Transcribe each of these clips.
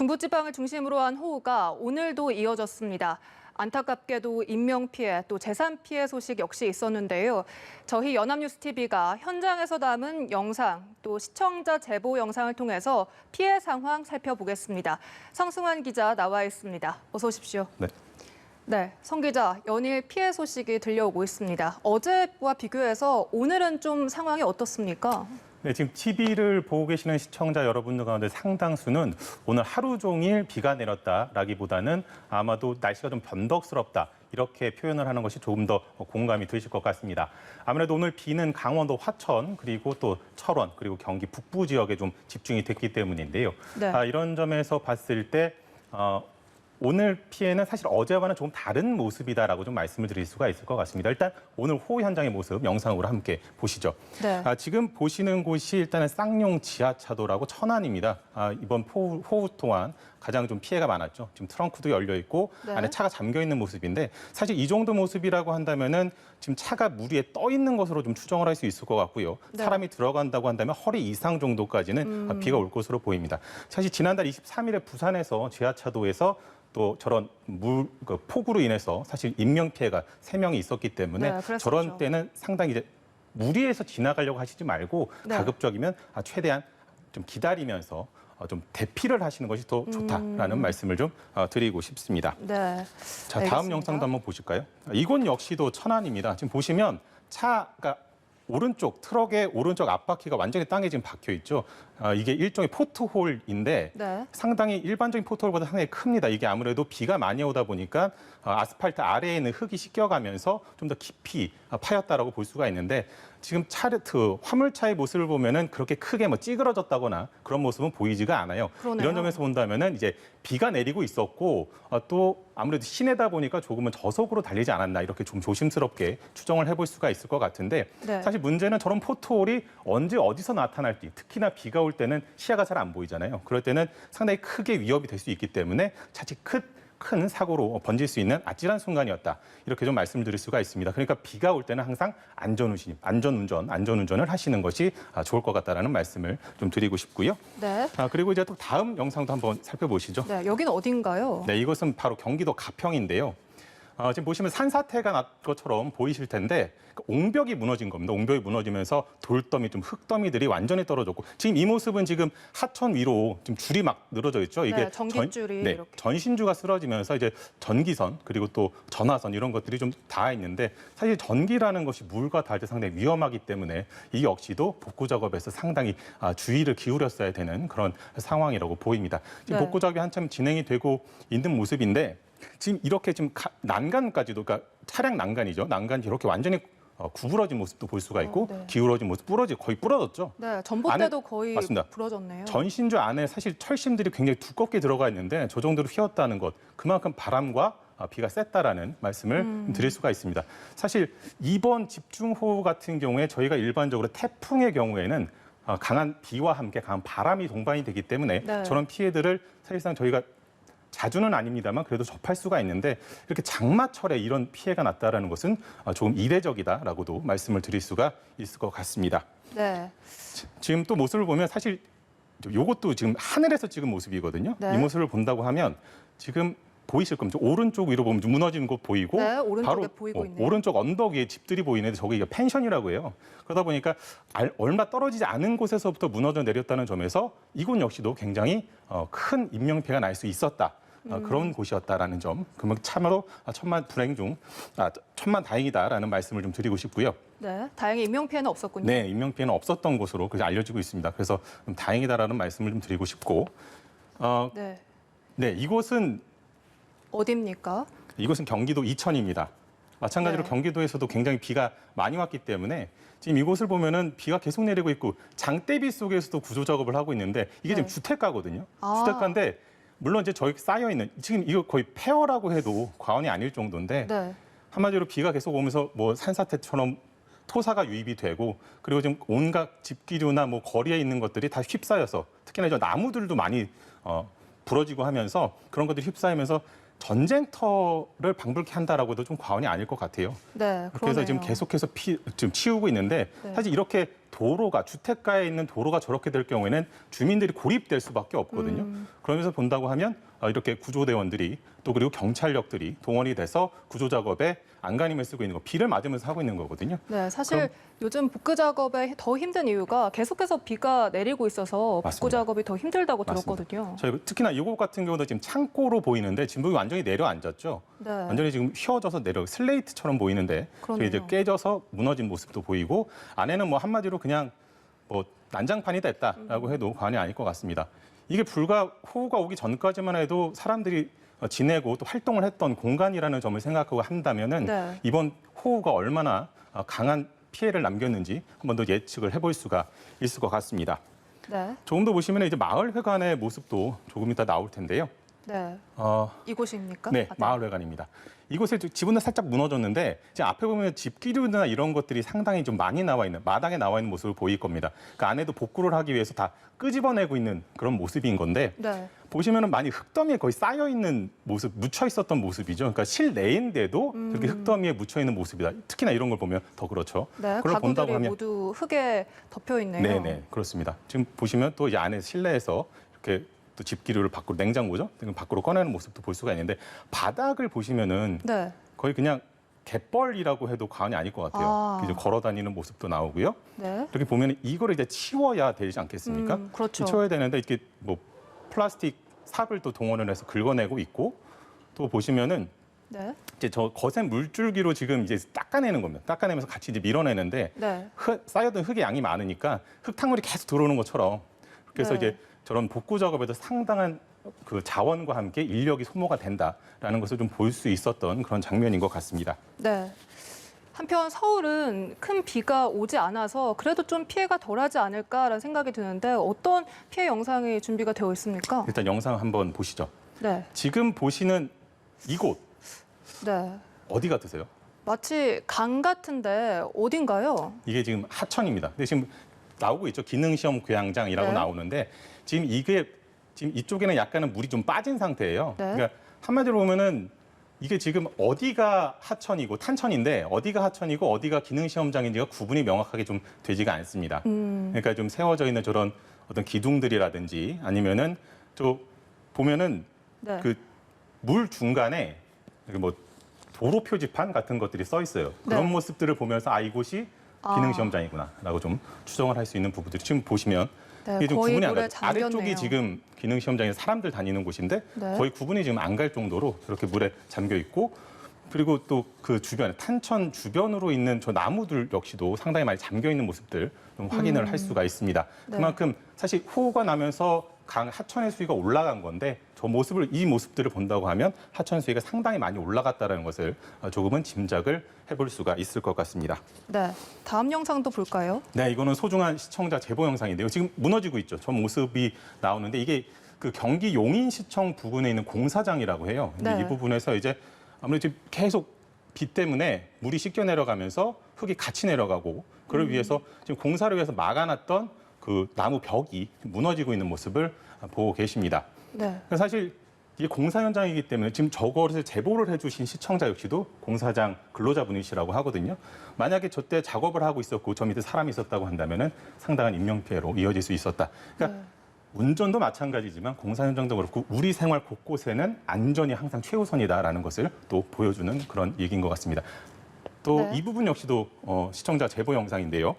중부지방을 중심으로 한 호우가 오늘도 이어졌습니다. 안타깝게도 인명피해, 또 재산피해 소식 역시 있었는데요. 저희 연합뉴스TV가 현장에서 담은 영상, 또 시청자 제보 영상을 통해서 피해 상황 살펴보겠습니다. 성승환 기자 나와 있습니다. 어서 오십시오. 네, 성 기자, 연일 피해 소식이 들려오고 있습니다. 어제와 비교해서 오늘은 좀 상황이 어떻습니까? 네, 지금 TV를 보고 계시는 시청자 여러분들 가운데 상당수는 오늘 하루 종일 비가 내렸다라기보다는 아마도 날씨가 좀 변덕스럽다 이렇게 표현을 하는 것이 조금 더 공감이 되실 것 같습니다. 아무래도 오늘 비는 강원도 화천 그리고 또 철원 그리고 경기 북부 지역에 좀 집중이 됐기 때문인데요. 네. 이런 점에서 봤을 때 오늘 피해는 사실 어제와는 조금 다른 모습이다라고 좀 말씀을 드릴 수가 있을 것 같습니다. 일단 오늘 호우 현장의 모습 영상으로 함께 보시죠. 네. 지금 보시는 곳이 일단은 쌍용 지하차도라고 천안입니다. 이번 호우 동안 가장 좀 피해가 많았죠. 지금 트렁크도 열려 있고 네. 안에 차가 잠겨 있는 모습인데 사실 이 정도 모습이라고 한다면은 지금 차가 물 위에 떠 있는 것으로 좀 추정을 할 수 있을 것 같고요. 네. 사람이 들어간다고 한다면 허리 이상 정도까지는 비가 올 것으로 보입니다. 사실 지난달 23일에 부산에서 지하차도에서 또 저런 폭우로 인해서 사실 인명 피해가 3명이 있었기 때문에 네, 저런 때는 상당히 이제 무리해서 지나가려고 하시지 말고 네. 가급적이면 최대한 좀 기다리면서 좀 대피를 하시는 것이 더 좋다라는 말씀을 좀 드리고 싶습니다. 네. 자, 다음 알겠습니다. 영상도 한번 보실까요? 이곳 역시도 천안입니다. 지금 보시면 차가 오른쪽 트럭의 오른쪽 앞바퀴가 완전히 땅에 지금 박혀 있죠. 이게 일종의 포트홀인데 네. 상당히 일반적인 포트홀보다 상당히 큽니다. 이게 아무래도 비가 많이 오다 보니까 아스팔트 아래에 있는 흙이 씻겨가면서 좀 더 깊이 파였다라고 볼 수가 있는데 지금 화물차의 모습을 보면은 그렇게 크게 찌그러졌다거나 그런 모습은 보이지가 않아요. 그러네요. 이런 점에서 본다면은 이제 비가 내리고 있었고 또 아무래도 시내다 보니까 조금은 저속으로 달리지 않았나 이렇게 좀 조심스럽게 추정을 해볼 수가 있을 것 같은데 네. 사실 문제는 저런 포트홀이 언제 어디서 나타날지 특히나 비가 올 때는 시야가 잘 안 보이잖아요. 그럴 때는 상당히 크게 위협이 될 수 있기 때문에 자칫 큰 사고로 번질 수 있는 아찔한 순간이었다. 이렇게 좀 말씀드릴 수가 있습니다. 그러니까 비가 올 때는 항상 안전운전을 하시는 것이 좋을 것 같다라는 말씀을 좀 드리고 싶고요. 네. 그리고 이제 또 다음 영상도 한번 살펴보시죠. 네, 여기는 어딘가요? 네, 이것은 바로 경기도 가평인데요. 지금 보시면 산사태가 났 것처럼 보이실 텐데 옹벽이 무너진 겁니다. 옹벽이 무너지면서 돌더미, 좀 흙더미들이 완전히 떨어졌고 지금 이 모습은 지금 하천 위로 지금 줄이 막 늘어져 있죠. 이게 네, 전깃줄이 이렇게. 전신주가 쓰러지면서 이제 전기선 그리고 또 전화선 이런 것들이 좀 닿아 있는데 사실 전기라는 것이 물과 닿을 때 상당히 위험하기 때문에 이 역시도 복구 작업에서 상당히 주의를 기울였어야 되는 그런 상황이라고 보입니다. 지금 네. 복구 작업이 한참 진행이 되고 있는 모습인데 지금 이렇게 지금 난간까지도 그러니까 차량 난간이죠. 난간이 이렇게 완전히 구부러진 모습도 볼 수가 있고 네. 기울어진 모습, 거의 부러졌죠. 네, 전봇대도 거의 맞습니다. 부러졌네요. 전신주 안에 사실 철심들이 굉장히 두껍게 들어가 있는데 저 정도로 휘었다는 것, 그만큼 바람과 비가 셌다라는 말씀을 드릴 수가 있습니다. 사실 이번 집중호우 같은 경우에 저희가 일반적으로 태풍의 경우에는 강한 비와 함께 강한 바람이 동반이 되기 때문에 네. 저런 피해들을 사실상 저희가 자주는 아닙니다만 그래도 접할 수가 있는데 이렇게 장마철에 이런 피해가 났다라는 것은 조금 이례적이다라고도 말씀을 드릴 수가 있을 것 같습니다. 네. 지금 또 모습을 보면 사실 이것도 지금 하늘에서 찍은 모습이거든요. 네. 이 모습을 본다고 하면 지금 보이실 겁니다. 오른쪽 위로 보면 무너진 곳 보이고 네, 오른쪽에 바로 보이고 있네요. 오른쪽 언덕 위에 집들이 보이는데 저기가 펜션이라고 해요. 그러다 보니까 얼마 떨어지지 않은 곳에서부터 무너져 내렸다는 점에서 이곳 역시도 굉장히 큰 인명피해가 날 수 있었다. 그런 곳이었다라는 점, 그러면 참으로 천만 다행이다라는 말씀을 좀 드리고 싶고요. 네, 다행히 인명피해는 없었군요. 네, 인명피해는 없었던 것으로 그렇게 알려지고 있습니다. 그래서 좀 다행이다라는 말씀을 좀 드리고 싶고, 네, 이곳은 어디입니까? 경기도 이천입니다. 마찬가지로 네. 경기도에서도 굉장히 비가 많이 왔기 때문에 지금 이곳을 보면은 비가 계속 내리고 있고 장대비 속에서도 구조 작업을 하고 있는데 이게 네. 지금 주택가거든요. 아. 주택가인데 물론 이제 저희 쌓여 있는 지금 이거 거의 폐허라고 해도 과언이 아닐 정도인데 네. 한마디로 비가 계속 오면서 뭐 산사태처럼 토사가 유입이 되고 그리고 지금 온갖 집기류나 뭐 거리에 있는 것들이 다 휩싸여서 특히나 저 나무들도 많이 부러지고 하면서 그런 것들이 휩싸이면서 전쟁터를 방불케 한다라고도 좀 과언이 아닐 것 같아요. 네, 그러네요. 그래서 지금 계속해서 지금 치우고 있는데 네. 사실 이렇게 도로가 주택가에 있는 도로가 저렇게 될 경우에는 주민들이 고립될 수밖에 없거든요. 그러면서 본다고 하면 이렇게 구조대원들이 또 그리고 경찰력들이 동원이 돼서 구조 작업에 안간힘을 쓰고 있는 거, 비를 맞으면서 하고 있는 거거든요. 네, 사실 그럼- 요즘 복구 작업에 더 힘든 이유가 계속해서 비가 내리고 있어서 복구 맞습니다. 작업이 더 힘들다고 맞습니다. 들었거든요. 저희 특히나 이곳 같은 경우도 지금 창고로 보이는데 지금 완전히 내려앉았죠. 네. 완전히 지금 휘어져서 내려 슬레이트처럼 보이는데 저희 이제 그러네요. 깨져서 무너진 모습도 보이고 안에는 뭐 한마디로 그냥 뭐 난장판이 됐다라고 해도 과언이 아닐 것 같습니다. 이게 불과 호우가 오기 전까지만 해도 사람들이 지내고 또 활동을 했던 공간이라는 점을 생각하고 한다면은 네. 이번 호우가 얼마나 강한 피해를 남겼는지 한 번 더 예측을 해볼 수가 있을 것 같습니다. 네. 조금 더 보시면 이제 마을회관의 모습도 조금 이따 나올 텐데요. 네. 이곳입니까? 네, 아, 마을회관입니다. 이곳에 지붕은 살짝 무너졌는데 지금 앞에 보면 집기류나 이런 것들이 상당히 좀 많이 나와 있는 마당에 나와 있는 모습을 보일 겁니다. 그 안에도 복구를 하기 위해서 다 끄집어내고 있는 그런 모습인 건데 네. 보시면은 많이 흙더미에 거의 쌓여 있는 모습, 묻혀 있었던 모습이죠. 그러니까 실내인데도 이렇게 흙더미에 묻혀 있는 모습이다. 특히나 이런 걸 보면 더 그렇죠. 네. 그걸 본다고 가구들이 하면 모두 흙에 덮여 있네요. 네, 네, 그렇습니다. 지금 보시면 또 이 안에 실내에서 이렇게 또 집기류를 밖으로 냉장고죠. 지금 밖으로 꺼내는 모습도 볼 수가 있는데 바닥을 보시면은 네. 거의 그냥 갯벌이라고 해도 과언이 아닐 것 같아요. 아. 이제 걸어 다니는 모습도 나오고요. 네. 이렇게 보면 이거를 이제 치워야 되지 않겠습니까? 그렇죠. 치워야 되는데 이렇게 뭐 플라스틱 삽을 또 동원을 해서 긁어내고 있고 또 보시면은 네. 이제 저 거센 물줄기로 지금 이제 닦아내는 겁니다. 닦아내면서 같이 이제 밀어내는데 네. 쌓여둔 흙의 양이 많으니까 흙탕물이 계속 들어오는 것처럼 그래서 네. 이제 저런 복구 작업에도 상당한 그 자원과 함께 인력이 소모가 된다라는 것을 좀 볼 수 있었던 그런 장면인 것 같습니다. 네. 한편 서울은 큰 비가 오지 않아서 그래도 좀 피해가 덜하지 않을까라는 생각이 드는데 어떤 피해 영상이 준비가 되어 있습니까? 일단 영상 한번 보시죠. 네. 지금 보시는 이곳 네. 어디 같으세요? 마치 강 같은데 어딘가요? 이게 지금 하천입니다. 근데 지금 나오고 있죠. 기능시험 교양장이라고 네. 나오는데 지금 이게 지금 이쪽에는 약간은 물이 좀 빠진 상태예요. 네. 그러니까 한마디로 보면은 이게 지금 어디가 하천이고 탄천인데 어디가 하천이고 어디가 기능시험장인지가 구분이 명확하게 좀 되지가 않습니다. 그러니까 좀 세워져 있는 저런 어떤 기둥들이라든지 아니면은 저 보면은 네. 그 물 중간에 이렇게 뭐 도로 표지판 같은 것들이 써 있어요. 그런 네. 모습들을 보면서 기능시험장이구나라고 좀 추정을 할 수 있는 부분들이 지금 보시면 네, 이게 좀 거의 구분이 안 물에 가요. 아래쪽이 잠겼네요. 지금 기능시험장에 사람들 다니는 곳인데 네. 거의 구분이 지금 안 갈 정도로 그렇게 물에 잠겨 있고 그리고 또 그 주변에 탄천 주변으로 있는 저 나무들 역시도 상당히 많이 잠겨 있는 모습들 좀 확인을 할 수가 있습니다. 네. 그만큼 사실 호우가 나면서 강 하천의 수위가 올라간 건데 이 모습들을 본다고 하면 하천 수위가 상당히 많이 올라갔다는 것을 조금은 짐작을 해볼 수가 있을 것 같습니다. 네. 다음 영상도 볼까요? 네, 이거는 소중한 시청자 제보 영상인데요. 지금 무너지고 있죠. 저 모습이 나오는데 이게 그 경기 용인시청 부근에 있는 공사장이라고 해요. 근데 네. 이 부분에서 이제 아무래도 지금 계속 비 때문에 물이 씻겨 내려가면서 흙이 같이 내려가고 그걸 위해서 지금 공사를 위해서 막아놨던 그 나무 벽이 무너지고 있는 모습을 보고 계십니다. 네. 사실 이게 공사 현장이기 때문에 지금 저것을 제보를 해주신 시청자 역시도 공사장 근로자분이시라고 하거든요. 만약에 저때 작업을 하고 있었고 저 밑에 사람이 있었다고 한다면은 상당한 인명피해로 이어질 수 있었다. 그러니까 네. 운전도 마찬가지지만 공사 현장도 그렇고 우리 생활 곳곳에는 안전이 항상 최우선이다라는 것을 또 보여주는 그런 얘기인 것 같습니다. 또 네. 이 부분 역시도 시청자 제보 영상인데요.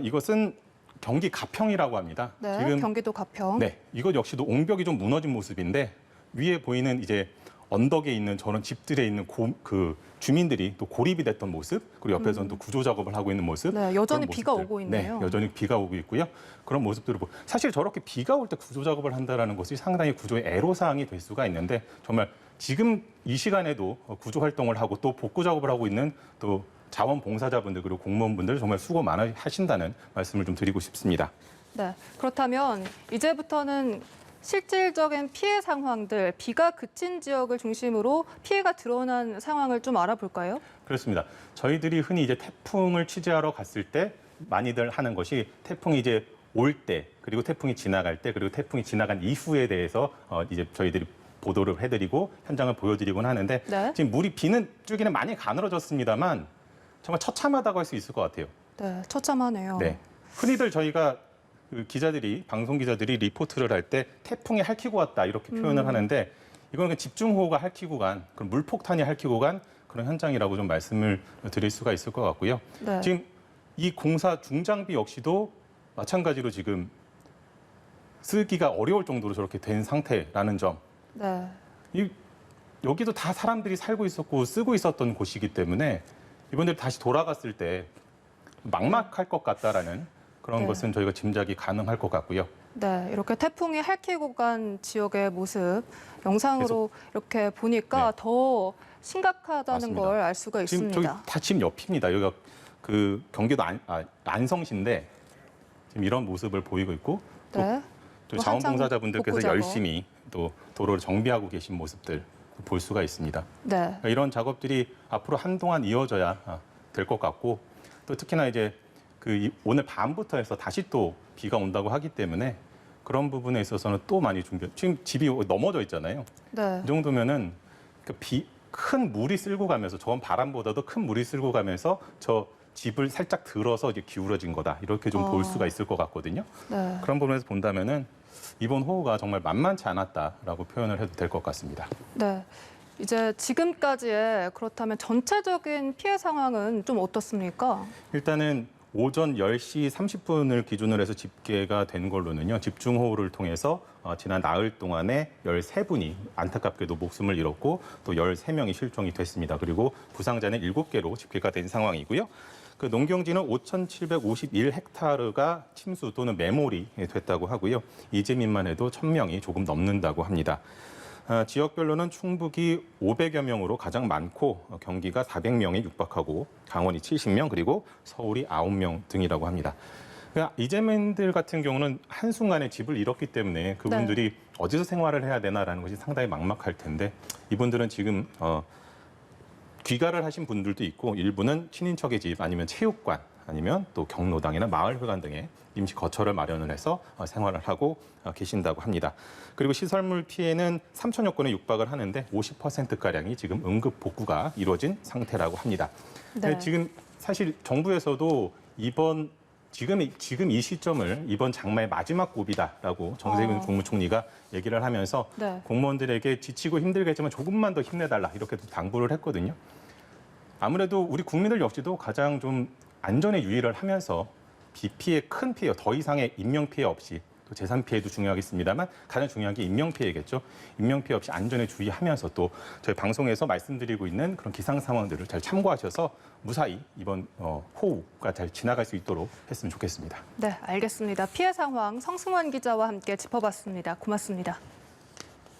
이것은 경기 가평이라고 합니다. 네. 지금 경기도 가평. 네, 이것 역시도 옹벽이 좀 무너진 모습인데 위에 보이는 이제 언덕에 있는 저런 집들에 있는 그 주민들이 또 고립이 됐던 모습, 그리고 옆에서는 또 구조 작업을 하고 있는 모습. 네, 여전히 그런 비가 모습들. 오고 있네요. 네, 여전히 비가 오고 있고요. 그런 모습들을 사실 저렇게 비가 올 때 구조 작업을 한다라는 것이 상당히 구조의 애로사항이 될 수가 있는데 정말 지금 이 시간에도 구조 활동을 하고 또 복구 작업을 하고 있는 또 자원봉사자분들 그리고 공무원분들 정말 수고 많이 하신다는 말씀을 좀 드리고 싶습니다. 네. 그렇다면 이제부터는 실질적인 피해 상황들, 비가 그친 지역을 중심으로 피해가 드러난 상황을 좀 알아볼까요? 그렇습니다. 저희들이 흔히 이제 태풍을 취재하러 갔을 때 많이들 하는 것이 태풍이 이제 올 때, 그리고 태풍이 지나갈 때, 그리고 태풍이 지나간 이후에 대해서 이제 저희들이 보도를 해드리고 현장을 보여드리곤 하는데 네. 지금 비는 줄기는 많이 가늘어졌습니다만 정말 처참하다고 할 수 있을 것 같아요. 네, 처참하네요. 네. 흔히들 저희가 그 기자들이 방송 기자들이 리포트를 할 때 태풍이 핥히고 왔다 이렇게 표현을 하는데 이건 그 집중호우가 핥히고 간 그런 물폭탄이 핥히고 간 그런 현장이라고 좀 말씀을 드릴 수가 있을 것 같고요. 네. 지금 이 공사 중장비 역시도 마찬가지로 지금 쓰기가 어려울 정도로 저렇게 된 상태라는 점. 네. 여기도 다 사람들이 살고 있었고 쓰고 있었던 곳이기 때문에 이분들이 다시 돌아갔을 때 막막할 것 같다라는 그런 네. 것은 저희가 짐작이 가능할 것 같고요. 네, 이렇게 태풍이 핥히고 간 지역의 모습 영상으로 이렇게 보니까 네. 더 심각하다는 맞습니다. 걸 알 수가 지금 있습니다. 저기 다 집 옆입니다. 여기가 그 경기도 안성시인데 지금 이런 모습을 보이고 있고 또 네. 또 또 자원봉사자분들께서 한창 열심히 또 도로를 정비하고 계신 모습들 볼 수가 있습니다. 네. 그러니까 이런 작업들이 앞으로 한동안 이어져야 될 것 같고 또 특히나 이제 오늘 밤부터 해서 다시 또 비가 온다고 하기 때문에 그런 부분에 있어서는 또 많이 지금 집이 넘어져 있잖아요. 네. 이 정도면은 큰 물이 쓸고 가면서 저건 바람보다도 큰 물이 쓸고 가면서 저 집을 살짝 들어서 이제 기울어진 거다 이렇게 좀 볼 수가 있을 것 같거든요. 네. 그런 부분에서 본다면은 이번 호우가 정말 만만치 않았다라고 표현을 해도 될 것 같습니다. 네. 이제 지금까지의 그렇다면 전체적인 피해 상황은 좀 어떻습니까? 일단은 오전 10시 30분을 기준으로 해서 집계가 된 걸로는요. 집중호우를 통해서 지난 나흘 동안에 13분이 안타깝게도 목숨을 잃었고 또 13명이 실종이 됐습니다. 그리고 부상자는 7개로 집계가 된 상황이고요. 그 농경지는 5,751헥타르가 침수 또는 매몰이 됐다고 하고요. 이재민만 해도 1,000명이 조금 넘는다고 합니다. 지역별로는 충북이 500여 명으로 가장 많고 경기가 400명에 육박하고 강원이 70명 그리고 서울이 9명 등이라고 합니다. 그러니까 이재민들 같은 경우는 한순간에 집을 잃었기 때문에 그분들이 어디서 생활을 해야 되나라는 것이 상당히 막막할 텐데 이분들은 지금 귀가를 하신 분들도 있고 일부는 친인척의 집 아니면 체육관 아니면 또 경로당이나 마을회관 등에 임시 거처를 마련을 해서 생활을 하고 계신다고 합니다. 그리고 시설물 피해는 3천여 건에 육박을 하는데 50%가량이 지금 응급 복구가 이루어진 상태라고 합니다. 네. 지금 사실 정부에서도 지금 이 시점을 이번 장마의 마지막 고비다라고 정세균 국무총리가 얘기를 하면서 네. 공무원들에게 지치고 힘들겠지만 조금만 더 힘내달라 이렇게 당부를 했거든요. 아무래도 우리 국민들 역시도 가장 좀 안전에 유의를 하면서 비 피해, 큰 피해, 더 이상의 인명 피해 없이 또 재산 피해도 중요하겠습니다만 가장 중요한 게 인명 피해겠죠. 인명 피해 없이 안전에 주의하면서 또 저희 방송에서 말씀드리고 있는 그런 기상 상황들을 잘 참고하셔서 무사히 이번 호우가 잘 지나갈 수 있도록 했으면 좋겠습니다. 네, 알겠습니다. 피해 상황 성승환 기자와 함께 짚어봤습니다. 고맙습니다.